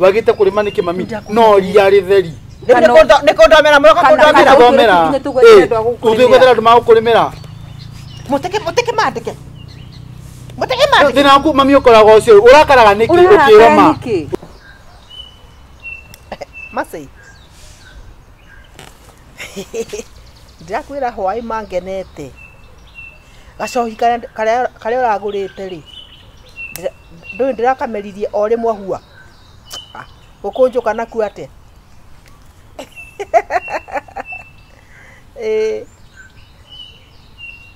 wagite kurima niki mami no ria ritheri niko ndomera muroka kundomera kuthugethera ndu magukurimira muteke mandike thina waku mami ukoraga ucio urakaraga niki ukiroma Masai Ndakwira hwai mangenete gacohi kare uragurite ri ndu ndirakameririe o rimwe hua gukunjuka naku ate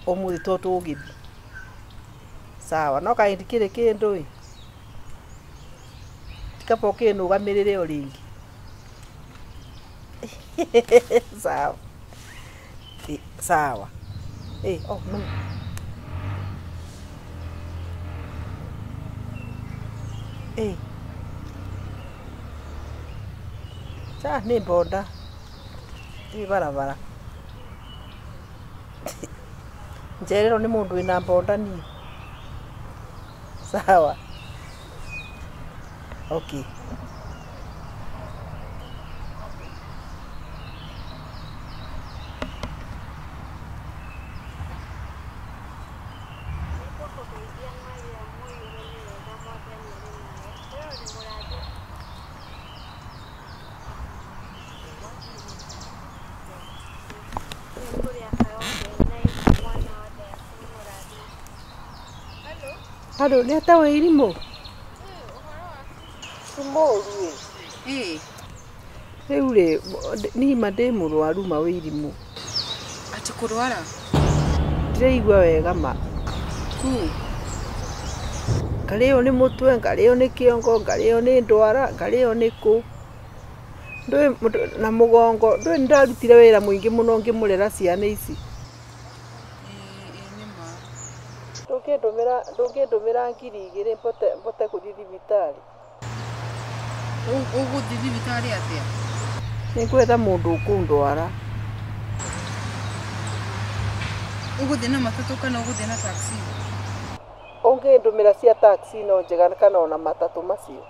umuthi toto ugithi sawa no kaindikire kindu i tikapo kinu gamirire o ringi sawa sawa oh no cha ni bonda ni barabara njerero ni mundu ina bonda ni sawa okay Halo, ni hata wa irimo. Simoru. Eure ni mademu rwaru ma we irimo. Ati kurwara. Ndiraigwa wega ma. Ngareo ni mutwe, ngareo ni kiongo, ngareo ni ndwara, ngareo ni ku. Ndwe na mugongo, ndwe ndarutire wira muingi muno ngimurera ciana ici. Ndungindumira ngiri igiri mbote kuthi thibitari. Uguthi thibitari atia? Ningwetha mundu ukundwara. Uguthi na matatu kana uguthi na taxi? Ungindumira cia taxi no njega kana ona matatu macio.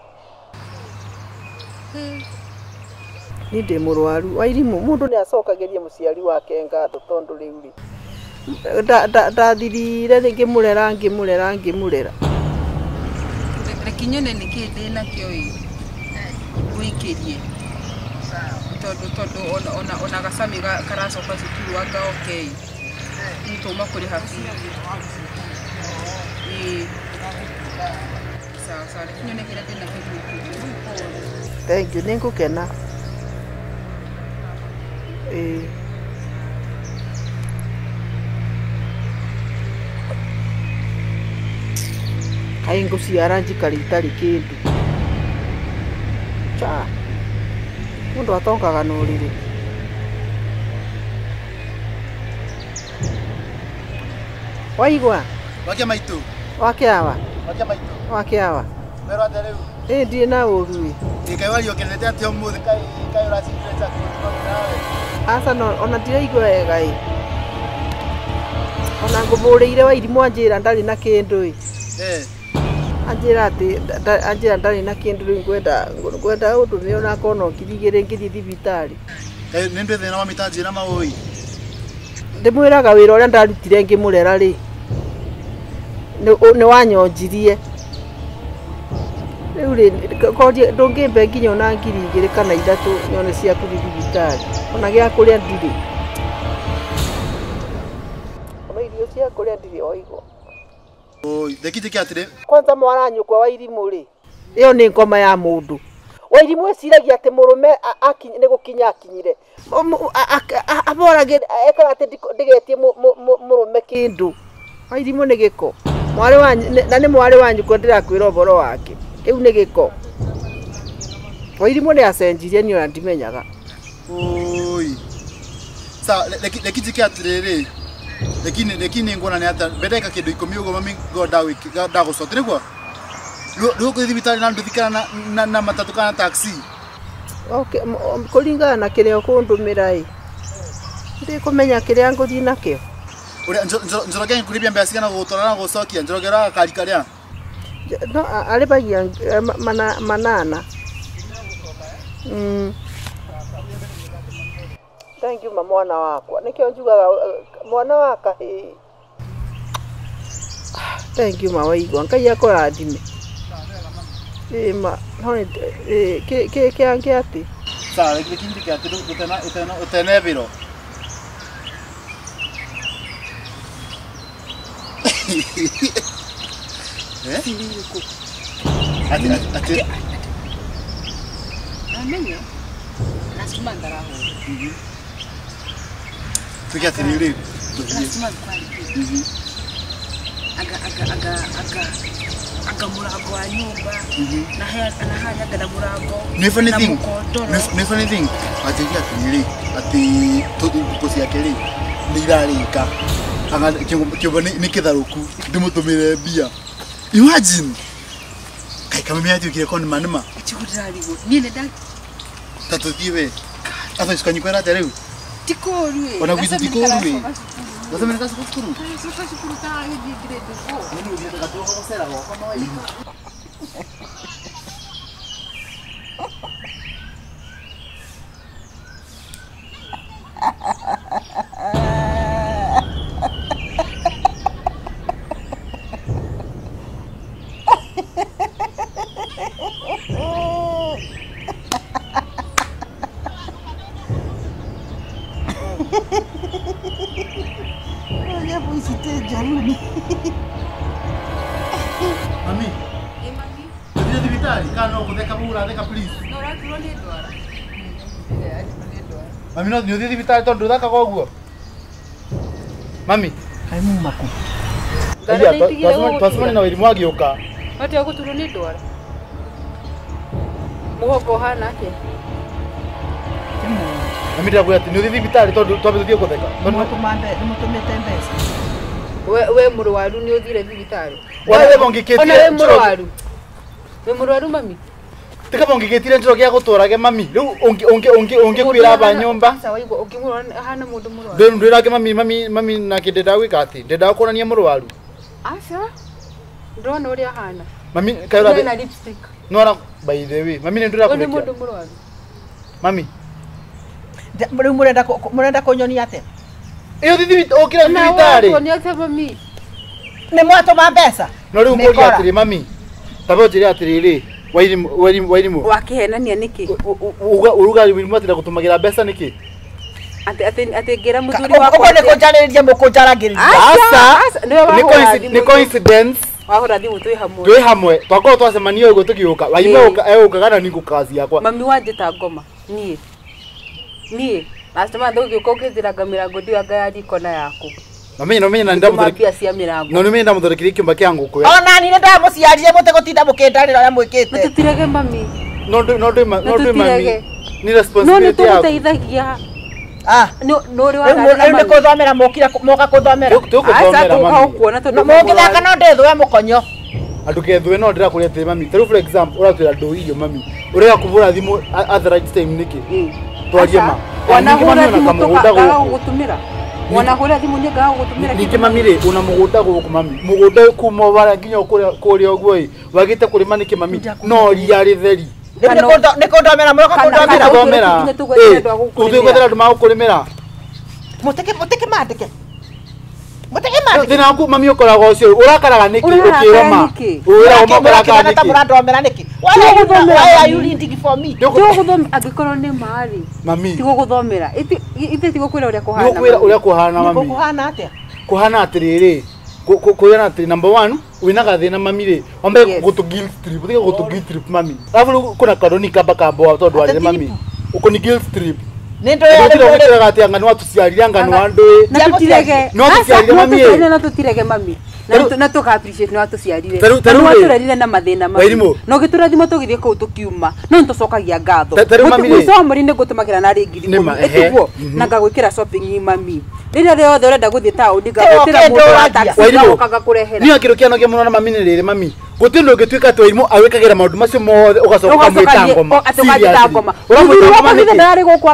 Ni ndi murwaru wa irimu mundu ni acokageria muciari wake ngatho tondu riu ri ndathirire ngimurera Rekinyone nikindi nakio wikirie tondu ona gasami karacoka cukuru anga okay nituma kuri hafi sawa rekinyone kira ndina kiri thank you ningukena Aingo ciara njikari itari kindu cha mundu atongaga no riri waigwa wake maitu wake awa mero atere ndi na urui kai wali okenete ati omuthi kai uracikireta nawe asa no ona ndiraigwa wega ona ngumuriire wa irimu anjira ndari na kindu Anjira ndari na kindu riu ngwenda undu ni ona kono kirigire ngithi thibitari ninde thina wa mitanjira maui ndimwiraga wira uria ndarutire ngimurera ri ni wanyonjirie riu ri ndungimbe nginya ona ngiri igiri kana ithatu nyone cia kuthi thibitari ona gia kuria ndiri ona irio cia kuria ndiri oigo dekite kiatire kwanza mwana nyukwa wa irimu ri iyo ni ngoma ya mundu wa irimu eciragia ati murume ni gukinya akinyire aborage ekara ati ndigetie murume kindu wa irimu ni giko mwari wa na ni mwari wa nyukwa ndirakwira uboro wake kiu ni giko wa irimu ni acenjirie ni ona ndimenyaga sa dekite kiatire ri Lakini ngona ni hata bedeka kindu 10 ugo mami goda gucotere kwa ru kuthibitari na nduthikana na matatu kana taxi okay kuringana na kirio kundumira ndi kumenya kiria nguthi nakio uri njoroge kuribia mbesi kana gutora na gucokia njorogera kari karia no alibagia manana Thank you mwana wakwa. Nikio njugaga mwana waka Thank you mawaigwa. Ngai akurathime. Ma hone ke ange ati. Sawa, kindi kia ati utena biro. Ati. Amenyo. Nasema ndaraho. Tukia tiniri. Nasema kwali. Aga murago wa nyumba. Na haya gada murago. No funny thing. Ati kia tiniri. Ati todo kukosi akeli. Nirarika. Anga kyoba ni kitharuku. Ndimutumire bia. Imagine. Kai kama mimi ati kile kon manuma. Chikudaligo. Nine da. Tatukiwe. Asa sikanyikwera tere. Tikoru. Ona kwitu tikoru. Você me casa com tudo. Só faz por tá aí de direito. Menino, dia da tua você era roupa não aí. Mami. Mami. Dia de vitali, kano kudeka bula, deka please. No, ra tu ni doara. Mami no dia de vitali tondu daka koguo. Mami. Kai mumaku. Twasomani na wirimu agioka. Wati wako tu ni doara. Muhoko hana ke. Mami ndakwira ati ni vitali tondu twabithio kutheka. Nimutumite mbesa. We murwaru ni uthire thibitari. Wewe bongiketire. Ona we murwaru. We murwaru mami. Tika bongiketire njiro kia gutwarage mami. Riu ungi kwira ba nyumba. Sawa igo ukimurwa hana mundu murwaru. Ndurage mami na kideda wika ati. Ndeda kuonania murwaru. Asa. Ndona uri hana. Mami kaira na lipstick. Nora by the way. Mami ndura Oni kurekia. mundu murwaru. Mami. Riu murenda kunyonia ate. Iyo thithi okira thibitari. Na watu ni mami. Ni mwatuma mbesa. No riu ngoria atiri mami. Tabo njire atiriri. Wairimu. Wakihenania niki? Uruga wirimu atira gutumagira mbeca niki? Ate ngira muthuri wako. Uko ne kunjariria mukunjaragiriria. Asa. Ni coincidence. Wahora thimu twi hamwe. Twi hamwe. Twako twacemania ugo tukiuka. Waime eukaga niko kazi yakwa. Mami wanjita ngoma. Nie. Nasema ndogi uko ukithiraga mirango ndiwanga ya dikona yaku. Mami no menya ndamuthiriki. Cia mirango. No menya ndamuthiriki kiumba kia nguku. Ona ni ndamuciarire mute gutinda mukindarira ya mwikite. Tutirege mami. No mami. Ni responsibility yaku. No tuteithagia. No ri wana ni kuthomera mokira moka kuthomera. Tukuthomera mami. Kuona tondu mokithaka no ndithwe mukonyo. Andukethwe no ndira kuria te mami. For example, uratwira nduiyo mami. Uria kuvura thimu at the right time niki. Twarie ma. Wanahura thimu tukaga gutumira. Wanahura thimu nyenga gutumira. Niki mami ri una mugunda guku mami. Mugunda kuma bara nginya kuria ogwo i. Wagite kurima niki mami. No ria ritheri. Niko ndomera muroka kundomera. Kuthomera. Kuthomera nduma kurimira. Muteke mandike. Thina waku mami ukoraga ucio urakaraga niki ukiroma. Ura umokaraga niki. Ndomera niki. Why are you reading for me? Tuguthomera agikorwo ni mari. Mami. Tuguthomera. Ite tigukwira uria kuhana. Nigukwira uria kuhana mami. Kuhana atia? Kuhana atiriri. Kuhana atiri number 1 wina gathina mami ri. Ombe gutu guilt trip. Thiga gutu guilt trip mami. Alafu kuna kadoni kamba kambo tondu ari mami. Uko ni guilt trip. Nindo ya ndira ati nganu atuciarira nganu andu na tutirege no tuciarire mami na tutirege mami na tuka appreciate no atuciarire no turarire na mathina mami no giturathimo tugithie ku tukiuma no ntucokagia ngatho mutomori ni gutumagira na ringi itugo na ngagwikira shopping mami rira riothe urenda guthie town ngagwikira mundu wa taxi ukaga kurehera ni akiru kiano kia muno na mami ni riri mami Gutindo gitwika twairimo awikagira maundu macio mothe ugacoka mwita ngoma. Atukagira ngoma. Uramwita ngoma ni ndari gukwa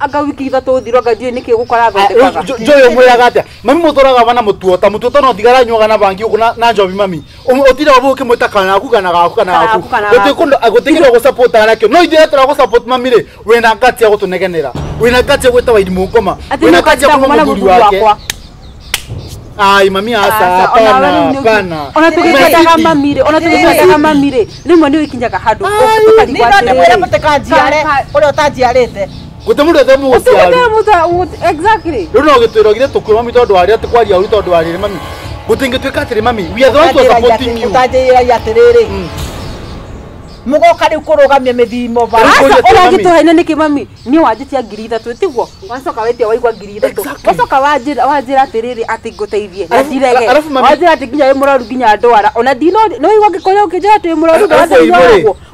anga wiki ithatu thiro ngathie niki gukora thondekaga. Joyo mwiraga atia. Mami mutoraga bana mutuota no thigara nyuaga na bangi ukuna na njobi mami. Utira wabuke mwita kana aku kana gaku kana gaku. Gutikundo agutikira go support anakyo. No ithira tura go support mami ri. Wina ngati ya gutunegenera. Wina ngati ya gwita wairimu ngoma. Wina ngati ya kuma muthuri wake. Ai mami asa hapana. Ona tukikataga mamire. Rimwe ni wikinyaga handu ukaligwatirira. Ni mutekanjiare. Uri utanjiarite. Gutemundo themu uciari. Exactly. Runo gitwirogire tukwe mami tondu ari atikwaria uri tondu ari mami. Gutingitwika atiri mami. We are the ones who supporting you. Utanjira yatiriri. Mugoka riu kurugamia mithimo bara. Uragituhaina niki mami ni wanjitia 3,000 tiguo wacoka wetia waigwa 3,000 wacoka wanjira atiriri ati nguteithie na direge wanjira ati nginya wi muraru nginya ndwara ona dino no igwa ngikonya ukijira ati muraru ndwara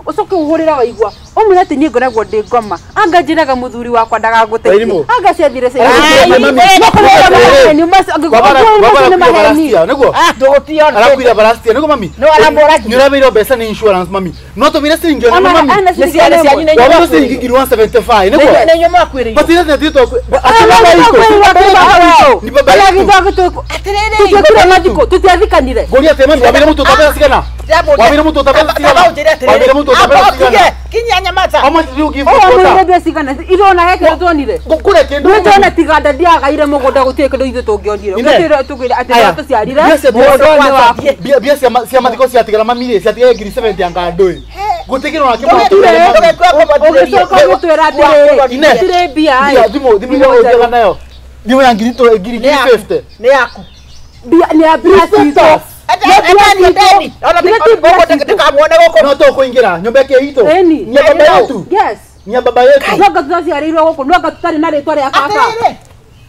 ucoke uhurira waigwa umwe ati ni ngoragwo ndi ngoma anga njiraga muthuri wakwa ndagaguteithie anga ciathire cia ni mas niguo ndugutiona arakwira barastia niguo mami no aramora ni urabiro besa ni insurance mami no to vire singio na mami ni ciana cianyu ni wabiro singi 175 niguo ni nyuma kwiri patira na tito ni baba yako atirere tukira madiko tutiathikanire goria temani wabire mutu tabela sigana wabire mutu tabela sigana wabire mutu tabela sigana kinya nyamata how much do you give for that sigana irona heke tuonire kure kendo ndona tiganda ndiagaire mugunda gutie kindu ithu tungionire ngutire tugire ati ndo ciarire bia cia mathiko cia tigara mamire cia tigara 70 anga ndui gutikira na kimo ugicoka gutwira atiriri itire bia thimo yo nayo thimo ya ngiri 50 ni yaku bia ni abia sito no to kuingira nyumba yake hito ni baba yetu yes ni baba yetu noga tuciarirwo guku noga tutari na ritwa ria baba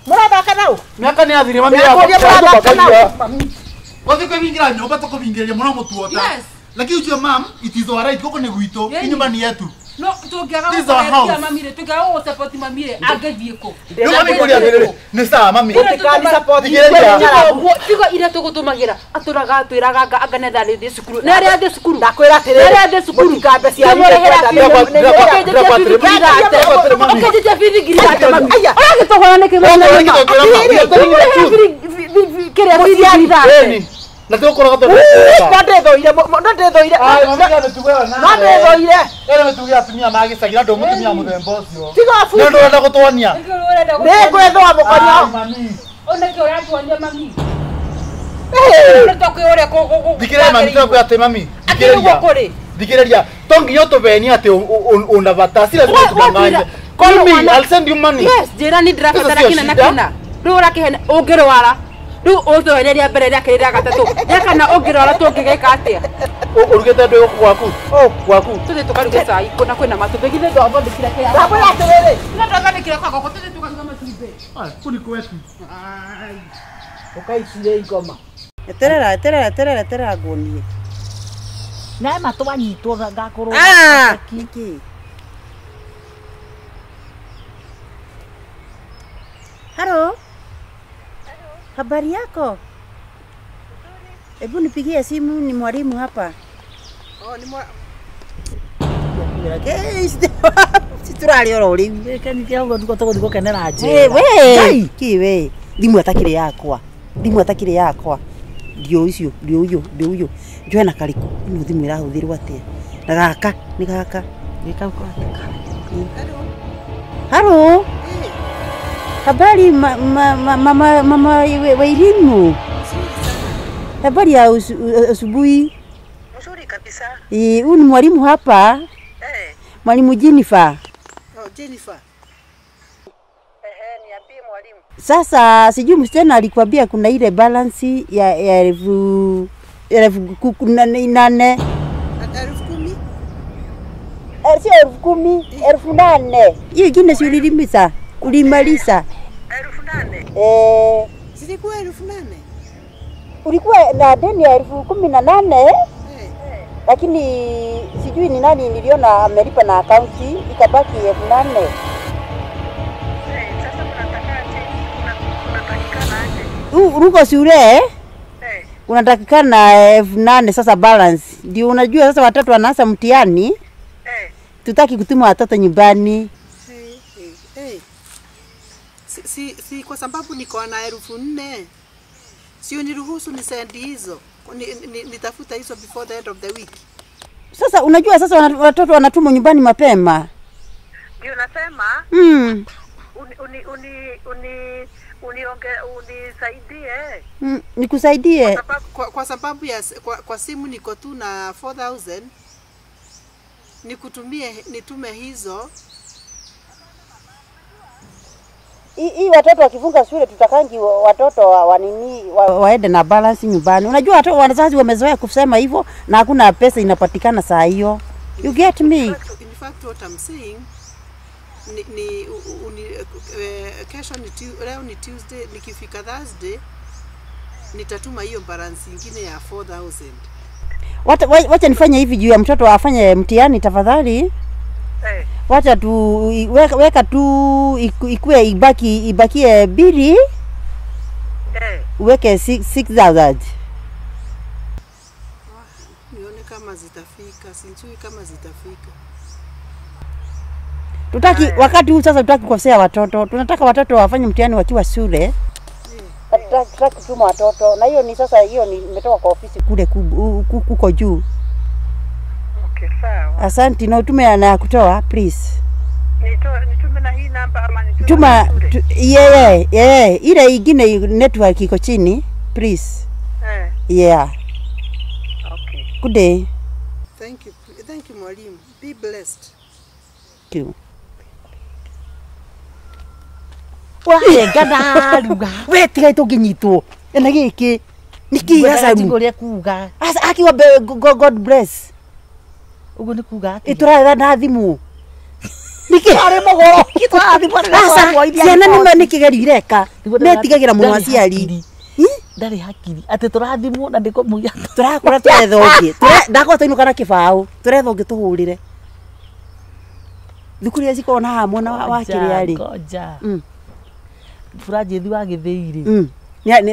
murathaka nau miaka ni athiri mami yako wote kuingira nyumba to kuingiria muno mutuota lakini ucio mam it is alright koko ni gwito nyumba ni yetu no tungiaga kuria mamire tungiaga go support mamire angethie ko no mami kuria thirire ni sawa mami tukani support tigo ire tugutumagira aturaga atwiraga anga ne thari thi cukuru na ria thi cukuru ndakwira atiriri ria thi cukuru kambe cia ukejeje bithi girate mami uragitogora niki mwana kiria bithi girate na tu kora gato ndethoire ai mami kana tuwewa na ndethoire ere tugia atumia magicagira ndo mutumia muthemba ucio tigo afu ndo ndenda gutwonia ngwethwa mukonyo mami ona ki uratuonia mami ndoke ore ko dikira mami tu ate mami dikira tongi yoto beni ate una batasi la tukanganya call me I'll send you money yes jera ni drafatara kina na kina rura kihene ungirwara ru uthoereria mbere ria kirira gatatu yakana ungirwara tungigeka atia urugete ndo kwaku tuthi tukaruge cai kuna kwina matumbe githe ndo thondekira kia ndabura atiriri ndo thondekira kwako tuthi tukaruga matumbe kuni kwetu ukaicire ingoma eterera ngonie na matwanyitwo ngakuru kiki halo habari yako hebu nipigie simu ni mwalimu hapa ni siturali oro uri kanikia ngo ndiko toko kenera nje we kiwe thimu atakire yakwa ndio uyo joena kariku ino thimu irahuthirwo atia na gaka ni gaka gikauko halo habari mama Wairimu habari ya asubuhi mzuri kabisa huyu ni mwalimu hapa mwalimu Jennifer Jennifer niambie mwalimu sasa sijui msichana alikwambia kuna ile balance ya 10,000 8,000 sio 10,000 8,000 hiyo ingine si ulilimisa ulimaliza 8,000 zilikuwa 8,000 ulikuwa na deni ya 18,000 lakini sijui ni nani niliona amelipa na akaunti ikabaki 8,000 sasa mnataka aje unatakikana aje ruko shule Unatakikana 8,000 sasa balance. Ndio unajua sasa watoto wanaanza mtihani. Tutaki kutuma watoto nyumbani. Si kwa sababu niko na 4,000. Sio niruhusu ni send hizo. Nitafuta hizo before the end of the week. Sasa unajua sasa watoto wanatumwa nyumbani mapema. Ndio nasema unisaidie. Nikusaidie. Kwa sababu ya kwa simu niko tu na 4,000. Nitume hizo. Hii watoto wakifunga shule tutakangi watoto waende na balance nyumbani. Unajua watoto wazazi wamezoea kusema hivyo na hakuna pesa inapatikana saa hiyo. You get me? In fact what I'm saying kesho leo ni Tuesday, nikifika Thursday nitatuma hiyo balance nyingine ya 4,000. Wacha nifanye hivi juu ya mtoto afanye mtihani tafadhali. Wacha tu weka tu ikue ibakie 2. Weke 6,000. Nione kama zitafika, sijui kama zitafika. Wakati huu sasa tutaki kukosea watoto. Tunataka watoto wafanye mtihani wakiwa shule. Tutaki kutuma watoto. Na hiyo ni sasa nimetoka kwa ofisi kule kuko juu. Okay, sawa. Asante na utume na kutoa please. Nitume na hii namba ama nitume? Tuma ile ingine network iko chini please. Yeah. Okay. Good day. Thank you mwalimu. Be blessed. Thank you. Gana luga. Tiga tukinyitwo. Na giki. Niki sasa ngore kuga. Asa akiwa God bless. Ugo ni kuga. Itura na thimu. Niki are mogoro. Kitwa thimu. Asa ciana nikigeria ireka. Netigagira muno aciari. Ndari hakiri. Ate turathimwo na ndiko muya. Turakora twethogi. Ndakota inu kana kibao. Turethogi tuhurire. Thukuru ya cikona hamwe na wa kiriari. Ngoja. Furaji thiwa githiiri.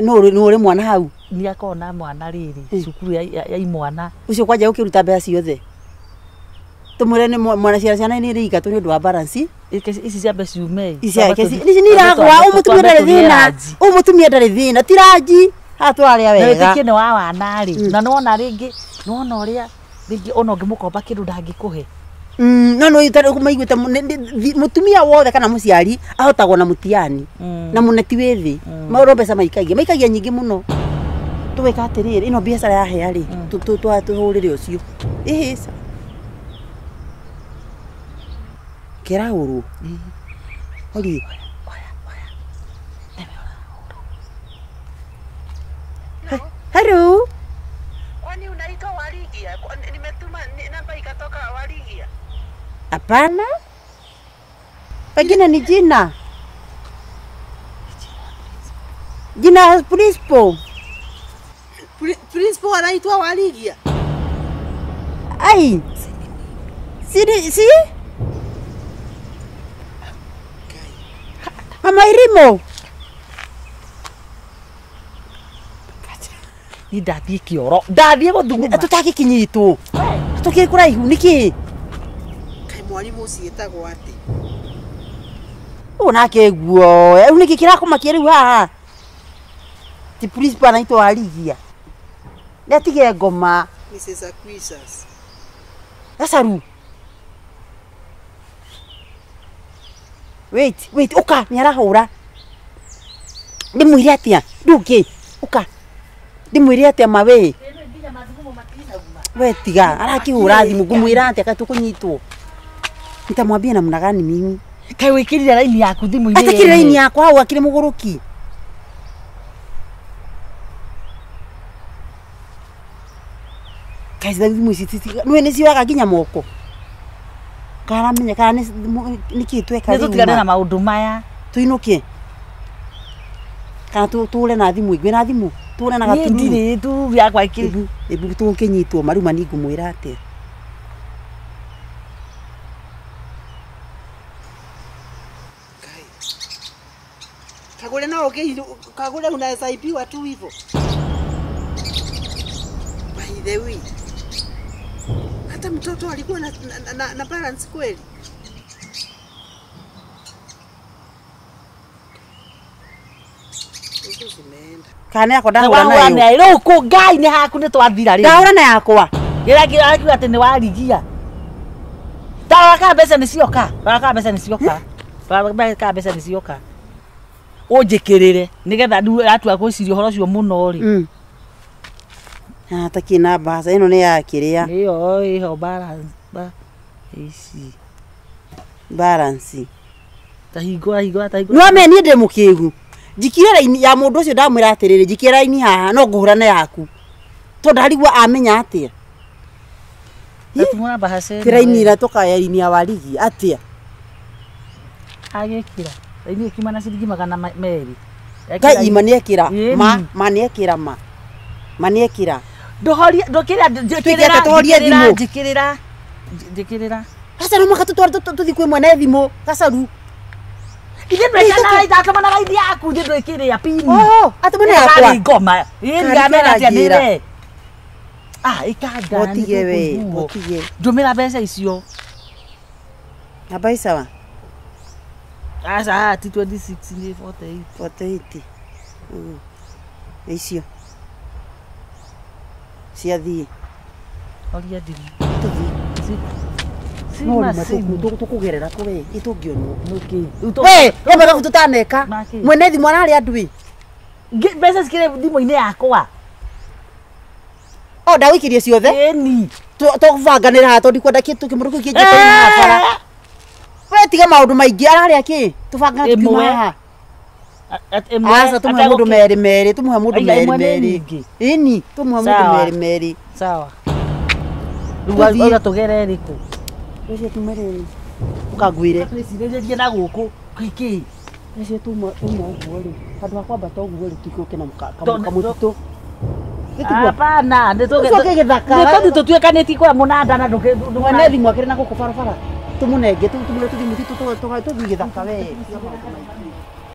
No uri mwana hau. Ni akona mwana riri. Cukuru ya imwana. Ucio kwaje ukiruta mbeca ciothe. Tumure ni mwana ciana ni rika tu ni ndu wa balance. Ici cia mbeca ciume. Ici ni ragwa umutumia ndari thina. Umutumia ndari thina tiraji. Hatwari wega. Na wikine wa wana ri. Na nona ringi nona uria ringi ona ngimukomba kindu ndangikuhe. No itare kumaiguita mutumia wothe kana muciari ahotagwo na mutiani na muneti withi mauro mbeca maikagia nyingi muno tuweka atiriri ino biacara ya heari tuhurire ucio ihisa kirauru hori hello kwani unaitwa Waligia? Nimetuma namba ikatoka Waligia. Hapana. Pengine ni jina. Jina principal. Principal anaitwa Waligia. Ai. Si? Mama Irimo. Ni ndathie kioro. Ndathie guthuguma. Tutaki kinyitwo. Tuki kuraihu niki? Mwalimu ucietagwo ati unake guo riu niki kirakumakia riu haha ti principal anaitwa Waligia netige ngoma Mrs. Aquisas sasa ru wait uka ni arahura ndimwire atia nduki uka ndimwire atia mawe we tiga arakihura thimu ngumwira atia katukunyitwo nitamwambia namna gani mimi kai wikirire raini yaku thimu-ini atakire raini yakwa hau akire muguruki kai thimu ici nwe ni ciwaga nginya moko karamenya kana niki tweka riu tutigane na maundu maya tuinuke kana ture na thimu ingwe na thimu ture na gaturu ndire tu yakwa ikiri ebu tukinyitwo maruma ni ngumwira atia Kagule unaweza ibiwa tu hivyo. the way. Hata mtoto alikuwa na balance kweli. Kana yako ndahura nayo. Ndahura nayo. Riu ku ngai ni haku ni twathira ri. Ndahura na yakwa. Gira akiuga ati ni warigia. Taraka mbeca ni cioka. Taraka mbeca ni cioka. Taraka mbeca ni cioka. Unjikirire nigetha ndu atua gwiciria horo cio muno ri. Ta kina basa ino ni yakiria. Iyo iho balance. Ici. Balance. Tahingura. No me ni ndemukigu. Jikire raini ya mundu ucio ndamwira atiriri jikire raini haha no nguhurana yaku. To ndarigwa amenya atia. Tumura bahase. Raini ira toka ya raini ya warigi atia. Agekira. Raini kimana ciringi 200. Kai imani ekira. Mani ekira ma. Mani ekira. Ndokira jikirira. Sasa no makatutwara tuthi kwe mwana thimo kasaru. Ide ndekana ida kama na raidi yaku ide ndekire ya pini. Oh, atumana yakwa. Ngoma. Yeni gamera tia nire. Ikaga. Otige we, otige. Ndumira mbeca icio. Abai sawa. Asa ti 26 ni 48. Icio. Ciathie. Oria ndiri. No matuku tukugerera kuwe itungionwo. Muki. We, robera tutaneka. Mwenethi mwana ari andui. Mbeca cikire thimo-ini yakwa. O ndawikirie ciothe. Eni. Tukubanganira ha tondi kwenda kitu kimuruku kinje tena bara. We tiga maundu maingi arari aki. Tubangana tukimaha. Asa tumwe mundu meri. Tumwe mundu meri. Eni, tumwe mundu meri. Sawa. Ruga tugere riku. Ese tumerere. Ukagwire. Twicirerie na guku kiki. Ese tuma ugori. Handu akwamba to ugori tikuke na kamutu. Hapana, nitoke githaka. Tutwekanĩtie kwa munanda na nduke. Mwana thimu akire na guku barabara. Tumunenge tumule tuthi mutitu to githaka we.